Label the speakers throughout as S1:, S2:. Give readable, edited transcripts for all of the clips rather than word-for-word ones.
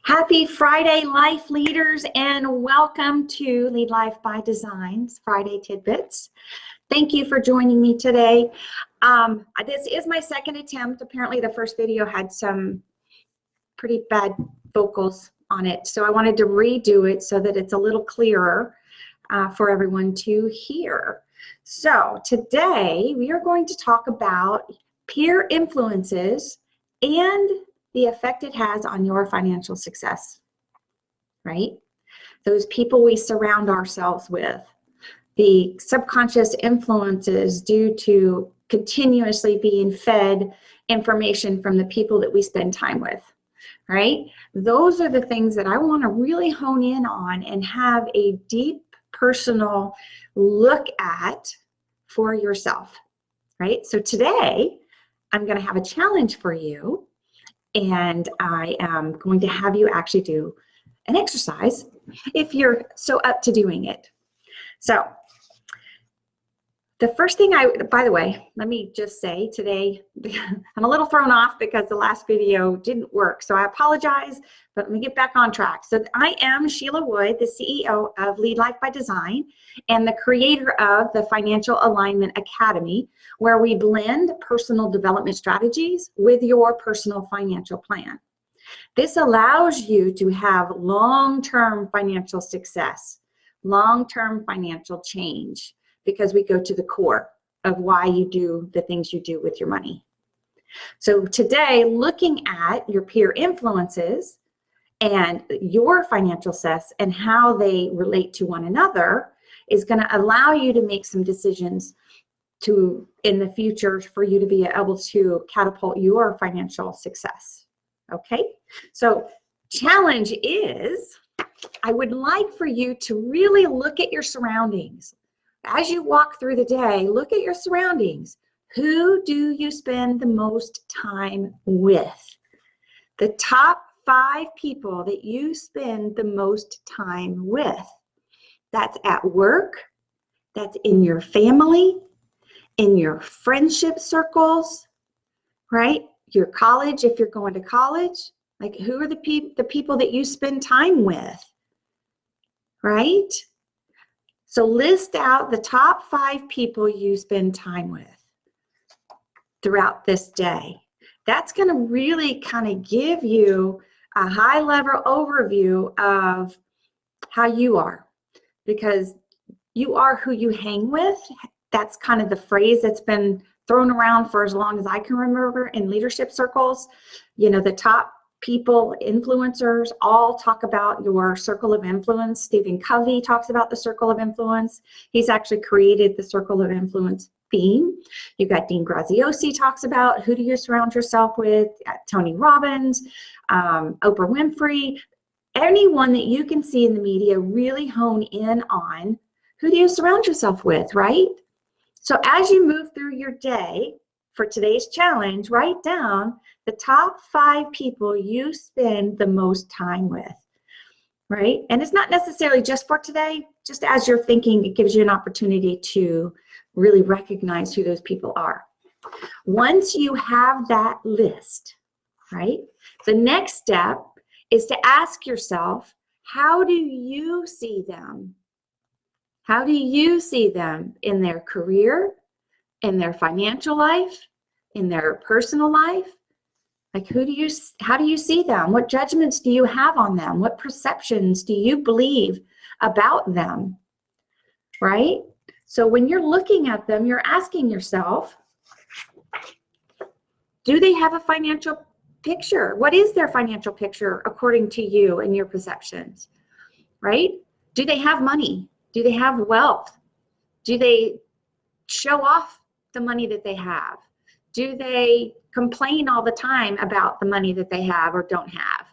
S1: Happy Friday, life leaders, and welcome to Lead Life by Design's Friday Tidbits. Thank you for joining me today. This is my second attempt. Apparently the first video had some pretty bad vocals on it, so I wanted to redo it so that it's a little clearer for everyone to hear. So today we are going to talk about peer influences and the effect it has on your financial success, right? Those people we surround ourselves with, the subconscious influences due to continuously being fed information from the people that we spend time with, right? Those are the things that I want to really hone in on and have a deep personal look at for yourself, right? So today I'm going to have a challenge for you. And I am going to have you actually do an exercise if you're so up to doing it. So the first thing by the way, let me just say today, I'm a little thrown off because the last video didn't work. So I apologize, but let me get back on track. So I am Sheila Wood, the CEO of Lead Life by Design and the creator of the Financial Alignment Academy, where we blend personal development strategies with your personal financial plan. This allows you to have long-term financial success, long-term financial change, because we go to the core of why you do the things you do with your money. So today, looking at your peer influences and your financial success and how they relate to one another is going to allow you to make some decisions to, in the future, for you to be able to catapult your financial success. Okay, so challenge is, I would like for you to really look at your surroundings. As you walk through the day, look at your surroundings. Who do you spend the most time with? The top 5 people that you spend the most time with. That's at work, that's in your family, in your friendship circles, right? Your college, if you're going to college, like who are the people that you spend time with, right? So list out the top 5 people you spend time with throughout this day. That's going to really kind of give you a high-level overview of how you are, because you are who you hang with. That's kind of the phrase that's been thrown around for as long as I can remember in leadership circles. You know, the top people, influencers, all talk about your circle of influence. Stephen Covey talks about the circle of influence. He's actually created the circle of influence theme. You've got Dean Graziosi talks about who do you surround yourself with, Tony Robbins, Oprah Winfrey, anyone that you can see in the media really hone in on who do you surround yourself with, right? So as you move through your day, for today's challenge, write down the top 5 people you spend the most time with, right? And it's not necessarily just for today, just as you're thinking, it gives you an opportunity to really recognize who those people are. Once you have that list, right, the next step is to ask yourself, how do you see them? How do you see them in their career, in their financial life, in their personal life? Like how do you see them? What judgments do you have on them? What perceptions do you believe about them, right? So when you're looking at them, you're asking yourself, do they have a financial picture? What is their financial picture according to you and your perceptions, right? Do they have money? Do they have wealth? Do they show off the money that they have? Do they complain all the time about the money that they have or don't have?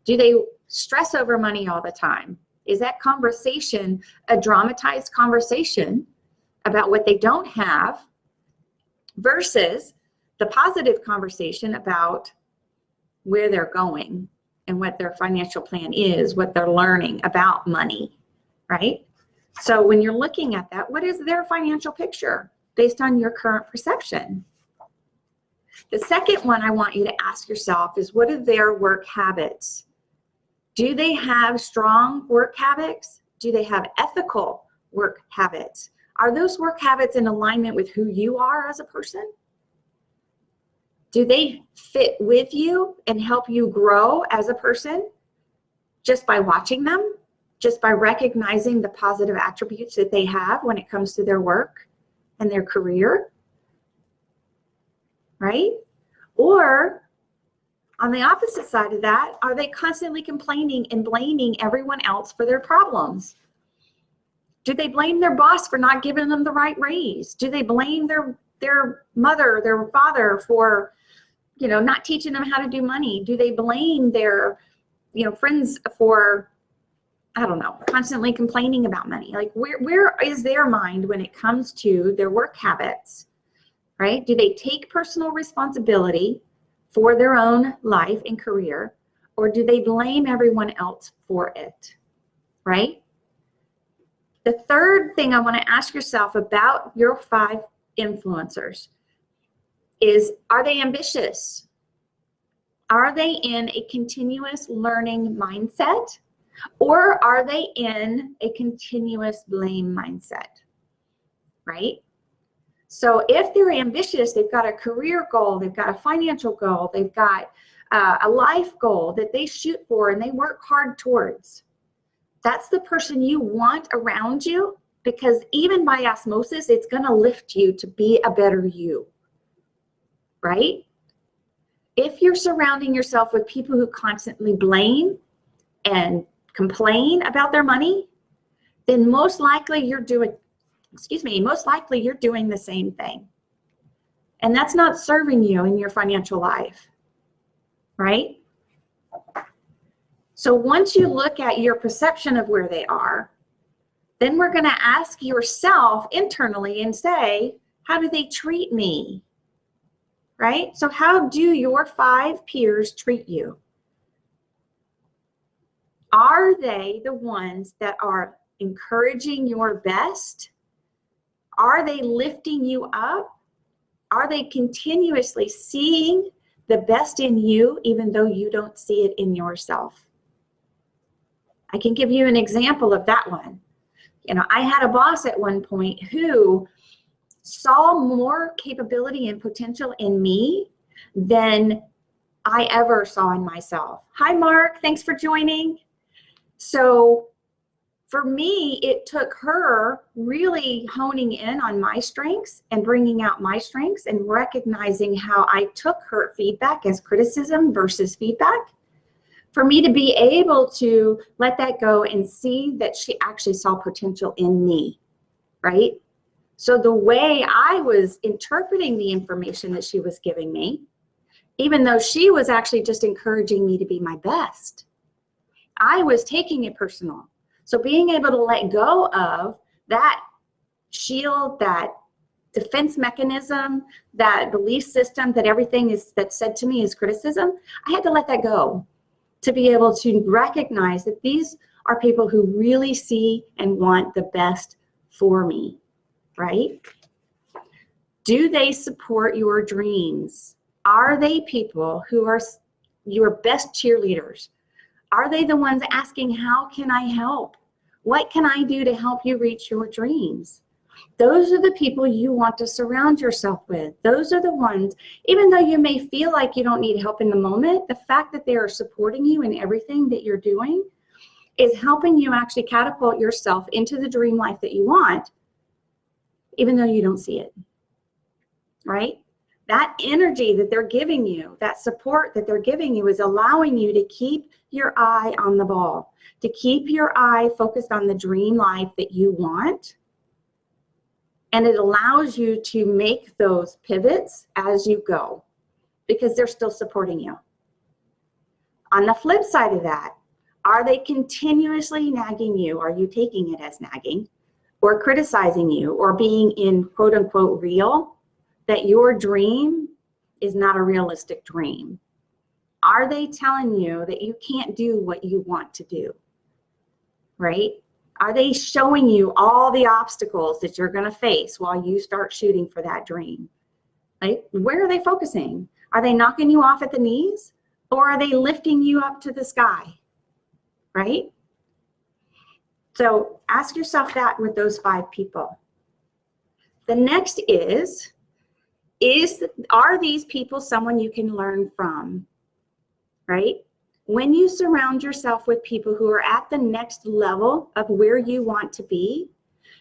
S1: Do they stress over money all the time? Is that conversation a dramatized conversation about what they don't have versus the positive conversation about where they're going and what their financial plan is, what they're learning about money, right? So when you're looking at that, what is their financial picture based on your current perception? The second one I want you to ask yourself is, what are their work habits? Do they have strong work habits? Do they have ethical work habits? Are those work habits in alignment with who you are as a person? Do they fit with you and help you grow as a person just by watching them, just by recognizing the positive attributes that they have when it comes to their work and their career, right? Or on the opposite side of that, are they constantly complaining and blaming everyone else for their problems? Do they blame their boss for not giving them the right raise? Do they blame their mother, their father for, not teaching them how to do money? Do they blame their, friends for, I don't know, constantly complaining about money? Like, where is their mind when it comes to their work habits, right? Do they take personal responsibility for their own life and career, or do they blame everyone else for it, right? The third thing I want to ask yourself about your 5 influencers is, are they ambitious? Are they in a continuous learning mindset, or are they in a continuous blame mindset, right? So if they're ambitious, they've got a career goal, they've got a financial goal, they've got a life goal that they shoot for and they work hard towards. That's the person you want around you, because even by osmosis, it's going to lift you to be a better you, right? If you're surrounding yourself with people who constantly blame and complain about their money, then most likely you're doing the same thing. And that's not serving you in your financial life, right? So once you look at your perception of where they are, then we're going to ask yourself internally and say, how do they treat me? Right? So how do your 5 peers treat you? Are they the ones that are encouraging your best? Are they lifting you up? Are they continuously seeing the best in you, even though you don't see it in yourself? I can give you an example of that one. I had a boss at one point who saw more capability and potential in me than I ever saw in myself. Hi, Mark. Thanks for joining. So for me, it took her really honing in on my strengths and bringing out my strengths and recognizing how I took her feedback as criticism versus feedback, for me to be able to let that go and see that she actually saw potential in me, right? So the way I was interpreting the information that she was giving me, even though she was actually just encouraging me to be my best, I was taking it personal. So being able to let go of that shield, that defense mechanism, that belief system that everything that's said to me is criticism, I had to let that go to be able to recognize that these are people who really see and want the best for me, right? Do they support your dreams? Are they people who are your best cheerleaders? Are they the ones asking, how can I help? What can I do to help you reach your dreams? Those are the people you want to surround yourself with. Those are the ones, even though you may feel like you don't need help in the moment, the fact that they are supporting you in everything that you're doing is helping you actually catapult yourself into the dream life that you want, even though you don't see it, right? That energy that they're giving you, that support that they're giving you, is allowing you to keep your eye on the ball, to keep your eye focused on the dream life that you want. And it allows you to make those pivots as you go, because they're still supporting you. On the flip side of that, are they continuously nagging you? Are you taking it as nagging, or criticizing you, or being in quote unquote real, that your dream is not a realistic dream? Are they telling you that you can't do what you want to do, right? Are they showing you all the obstacles that you're going to face while you start shooting for that dream? Like, where are they focusing? Are they knocking you off at the knees, or are they lifting you up to the sky? right? So ask yourself that with those 5 people. The next is are these people someone you can learn from, right? When you surround yourself with people who are at the next level of where you want to be,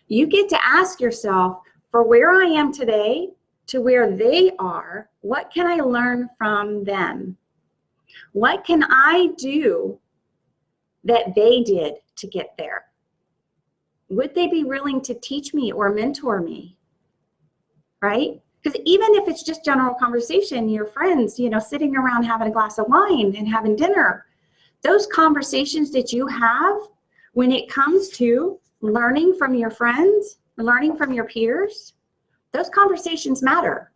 S1: you get to ask yourself, for where I am today to where they are, what can I learn from them? What can I do that they did to get there? Would they be willing to teach me or mentor me, right? Because even if it's just general conversation, your friends, sitting around having a glass of wine and having dinner, those conversations that you have when it comes to learning from your friends, learning from your peers, those conversations matter.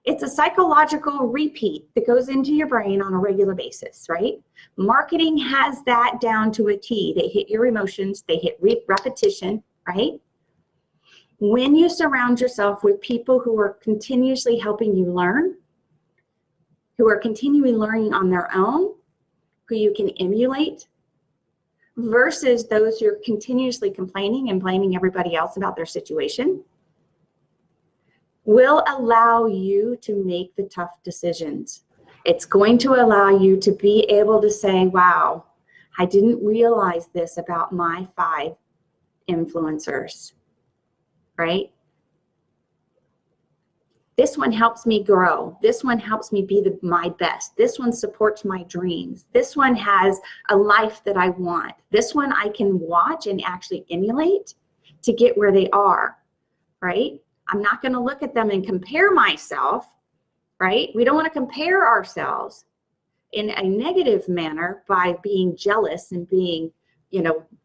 S1: It's a psychological repeat that goes into your brain on a regular basis, right? Marketing has that down to a T. They hit your emotions, they hit repetition, right? When you surround yourself with people who are continuously helping you learn, who are continually learning on their own, who you can emulate, versus those who are continuously complaining and blaming everybody else about their situation, will allow you to make the tough decisions. It's going to allow you to be able to say, wow, I didn't realize this about my 5 influencers, right? This one helps me grow. This one helps me be my best. This one supports my dreams. This one has a life that I want. This one I can watch and actually emulate to get where they are, right? I'm not going to look at them and compare myself, right? We don't want to compare ourselves in a negative manner by being jealous and being,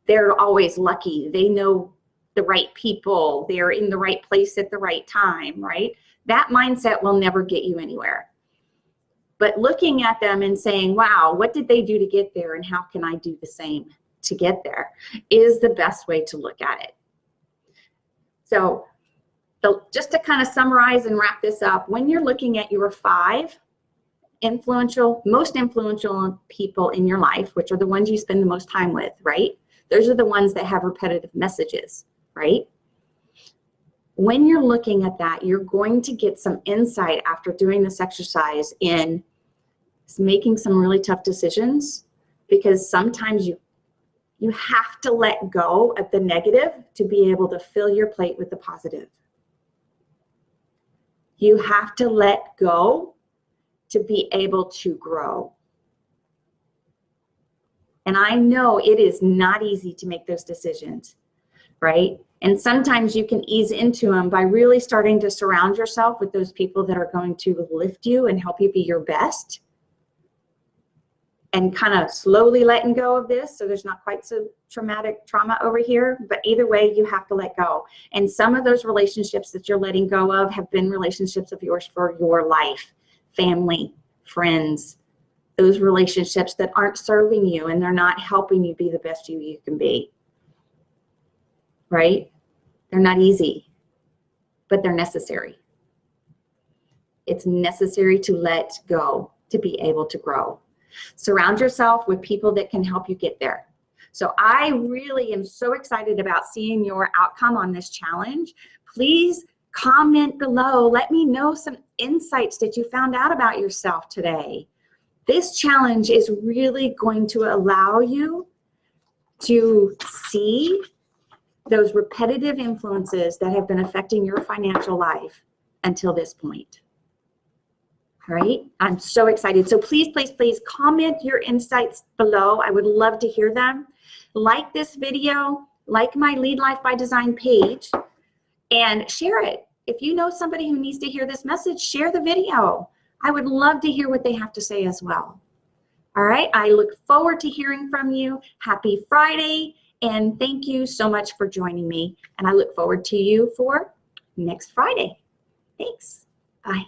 S1: they're always lucky. They know the right people. They're in the right place at the right time, right? That mindset will never get you anywhere. But looking at them and saying, wow, what did they do to get there and how can I do the same to get there is the best way to look at it. So just to kind of summarize and wrap this up, when you're looking at your 5 most influential people in your life, which are the ones you spend the most time with, right? Those are the ones that have repetitive messages, right? When you're looking at that, you're going to get some insight after doing this exercise in making some really tough decisions, because sometimes you have to let go of the negative to be able to fill your plate with the positive. You have to let go to be able to grow. And I know it is not easy to make those decisions, right? And sometimes you can ease into them by really starting to surround yourself with those people that are going to lift you and help you be your best, and kind of slowly letting go of this so there's not quite so traumatic trauma over here. But either way, you have to let go. And some of those relationships that you're letting go of have been relationships of yours for your life, family, friends, those relationships that aren't serving you and they're not helping you be the best you can be, right? They're not easy, but they're necessary. It's necessary to let go to be able to grow. Surround yourself with people that can help you get there. So I really am so excited about seeing your outcome on this challenge. Please comment below. Let me know some insights that you found out about yourself today. This challenge is really going to allow you to see those repetitive influences that have been affecting your financial life until this point. All right, I'm so excited. So please, please, please comment your insights below. I would love to hear them. Like this video, like my Lead Life by Design page, and share it. If you know somebody who needs to hear this message, share the video. I would love to hear what they have to say as well. All right, I look forward to hearing from you. Happy Friday, and thank you so much for joining me. And I look forward to you for next Friday. Thanks. Bye.